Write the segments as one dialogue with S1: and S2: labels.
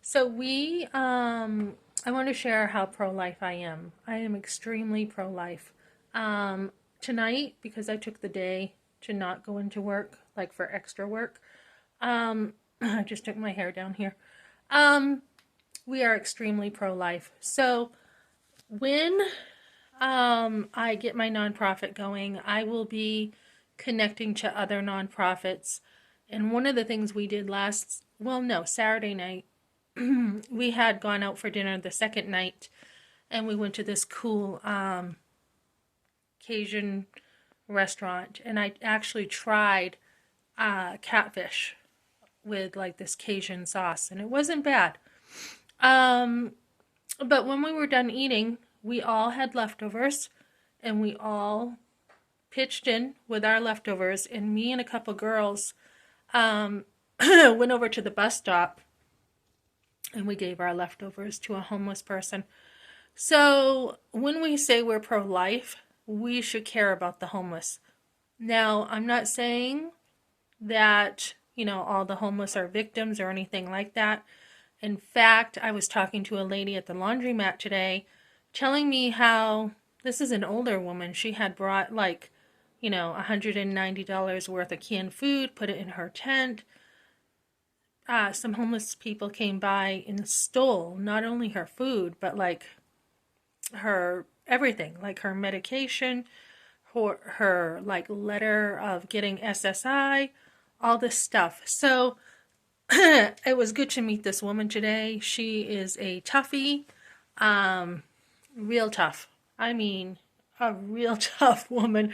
S1: So I want to share how pro-life I am. I am extremely pro-life. Um, Tonight, because I took the day to not go into work, like for extra work, I just took my hair down here. Um, we are extremely pro-life. So when I get my nonprofit going, I will be connecting to other nonprofits. And one of the things we did Saturday night, we had gone out for dinner the second night, and we went to this cool Cajun restaurant, and I actually tried catfish with like this Cajun sauce, and it wasn't bad. Um, but when we were done eating, we all had leftovers, and we all pitched in with our leftovers, and me and a couple girls um, went over to the bus stop, and we gave our leftovers to a homeless person. So when we say we're pro-life, we should care about the homeless. Now, I'm not saying that, all the homeless are victims or anything like that. In fact, I was talking to a lady at the laundromat today telling me how this is an older woman. She had brought like, $190 worth of canned food, put it in her tent. Some homeless people came by and stole not only her food, but like her everything, like her medication, her like letter of getting SSI, all this stuff. So it was good to meet this woman today. She is a toughie, real tough. I mean, a real tough woman.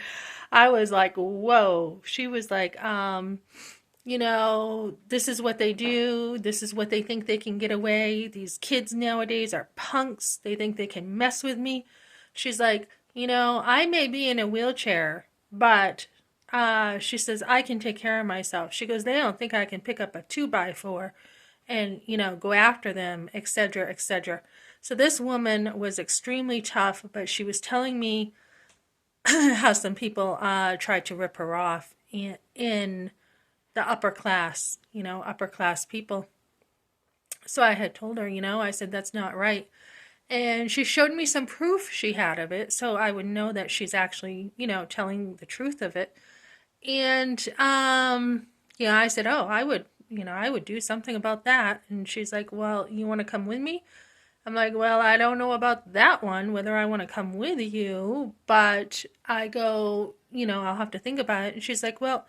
S1: I was like, whoa. She was like, this is what they do. This is what they think they can get away. These kids nowadays are punks. They think they can mess with me. She's like, I may be in a wheelchair, but she says, I can take care of myself. She goes, they don't think I can pick up a 2x4 and, go after them, etc., etc. So this woman was extremely tough, but she was telling me how some people tried to rip her off in the upper class people. So I had told her, I said, that's not right. And she showed me some proof she had of it, so I would know that she's actually, telling the truth of it. And I said, oh, I would do something about that. And she's like, well, you want to come with me? I'm like, well, I don't know about that one, whether I want to come with you, but I go, I'll have to think about it. And she's like, well,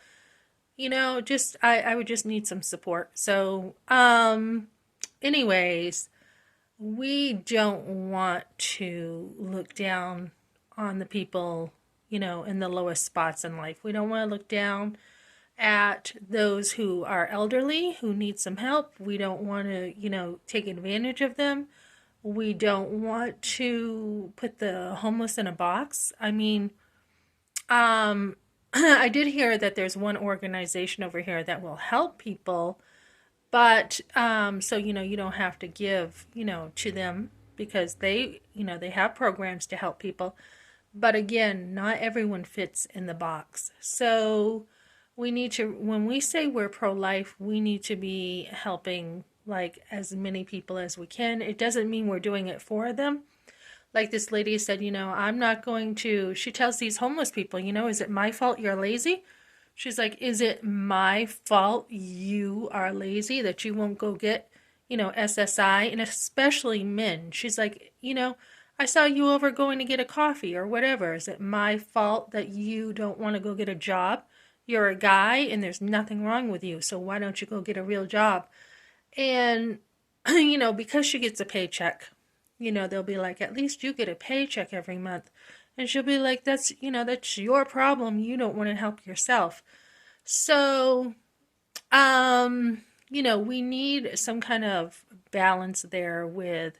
S1: I would just need some support. So, anyways, we don't want to look down on the people, in the lowest spots in life. We don't want to look down at those who are elderly, who need some help. We don't want to, take advantage of them. We don't want to put the homeless in a box. I mean, I did hear that there's one organization over here that will help people, but so you don't have to give to them because they have programs to help people. But again, not everyone fits in the box. So we need to, when we say we're pro-life, we need to be helping like as many people as we can. It doesn't mean we're doing it for them. Like this lady said, I'm not going to, she tells these homeless people, is it my fault you're lazy? She's like, is it my fault you are lazy that you won't go get, SSI? And especially men. She's like, I saw you over going to get a coffee or whatever. Is it my fault that you don't want to go get a job? You're a guy and there's nothing wrong with you. So why don't you go get a real job? And, because she gets a paycheck, they'll be like, at least you get a paycheck every month. And she'll be like, that's your problem. You don't want to help yourself. So, we need some kind of balance there with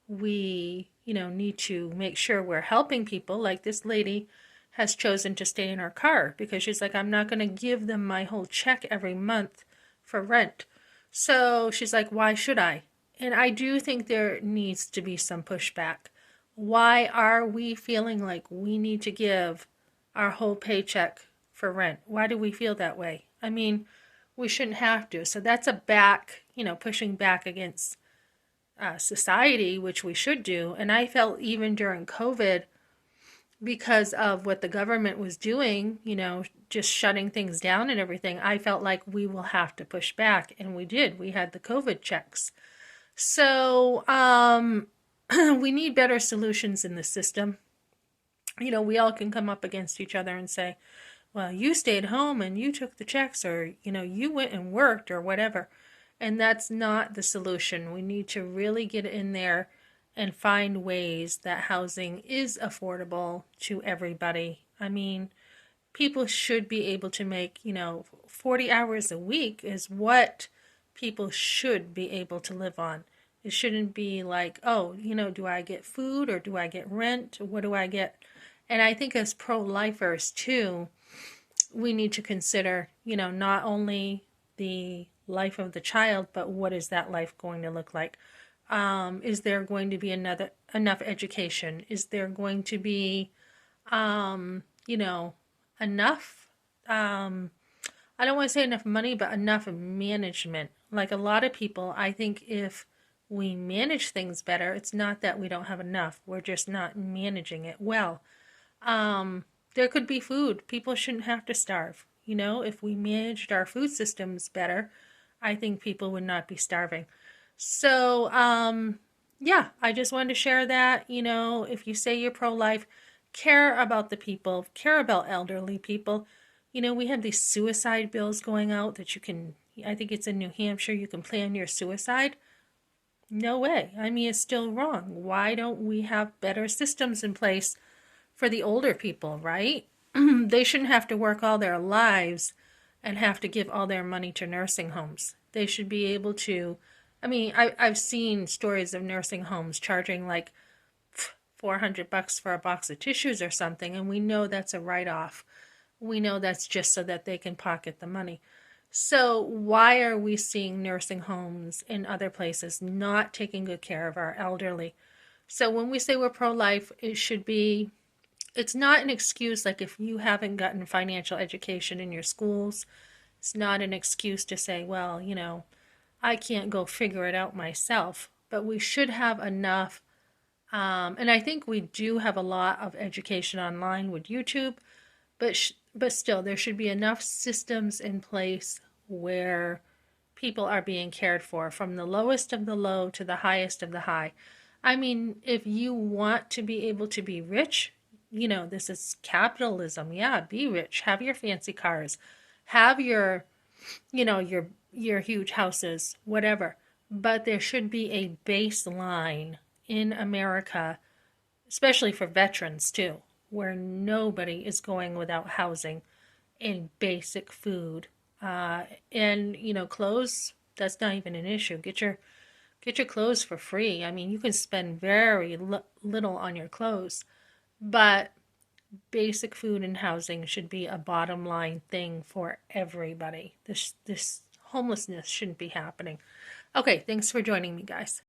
S1: we, need to make sure we're helping people. Like this lady has chosen to stay in her car because she's like, I'm not going to give them my whole check every month for rent. So she's like, why should I? And I do think there needs to be some pushback. Why are we feeling like we need to give our whole paycheck for rent? Why do we feel that way? I mean, We shouldn't have to. So that's a back, pushing back against society, which we should do. And I felt even during COVID, because of what the government was doing, just shutting things down and everything, I felt like we will have to push back. And we did. We had the COVID checks. So we need better solutions in the system. We all can come up against each other and say, well, you stayed home and you took the checks, or, you went and worked or whatever. And that's not the solution. We need to really get in there and find ways that housing is affordable to everybody. I mean, people should be able to make, 40 hours a week is what people should be able to live on. It shouldn't be like, oh, do I get food or do I get rent? What do I get? And I think as pro-lifers too, we need to consider, not only the life of the child, but what is that life going to look like? Is there going to be enough education? Is there going to be, enough, I don't want to say enough money, but enough management? Like a lot of people, I think if we manage things better, it's not that we don't have enough. We're just not managing it well. There could be food. People shouldn't have to starve. If we managed our food systems better, I think people would not be starving. So, yeah, I just wanted to share that. If you say you're pro-life, care about the people, care about elderly people. We have these suicide bills going out that you can, I think it's in New Hampshire, you can plan your suicide. No way. I mean, it's still wrong. Why don't we have better systems in place for the older people, right? They shouldn't have to work all their lives and have to give all their money to nursing homes. They should be able to, I mean, I've seen stories of nursing homes charging like $400 for a box of tissues or something, and we know that's a write-off. We know that's just so that they can pocket the money. So why are we seeing nursing homes in other places not taking good care of our elderly? So when we say we're pro-life, it should be, it's not an excuse like if you haven't gotten financial education in your schools. It's not an excuse to say, well, I can't go figure it out myself. But we should have enough, and I think we do have a lot of education online with YouTube, but still, there should be enough systems in place where people are being cared for, from the lowest of the low to the highest of the high. I mean, if you want to be able to be rich, this is capitalism. Yeah, be rich. Have your fancy cars. Have your, your huge houses, whatever. But there should be a baseline in America, especially for veterans too, where nobody is going without housing and basic food. And clothes, that's not even an issue. Get your clothes for free. I mean, you can spend very little on your clothes, but basic food and housing should be a bottom line thing for everybody. This homelessness shouldn't be happening. Okay, thanks for joining me, guys.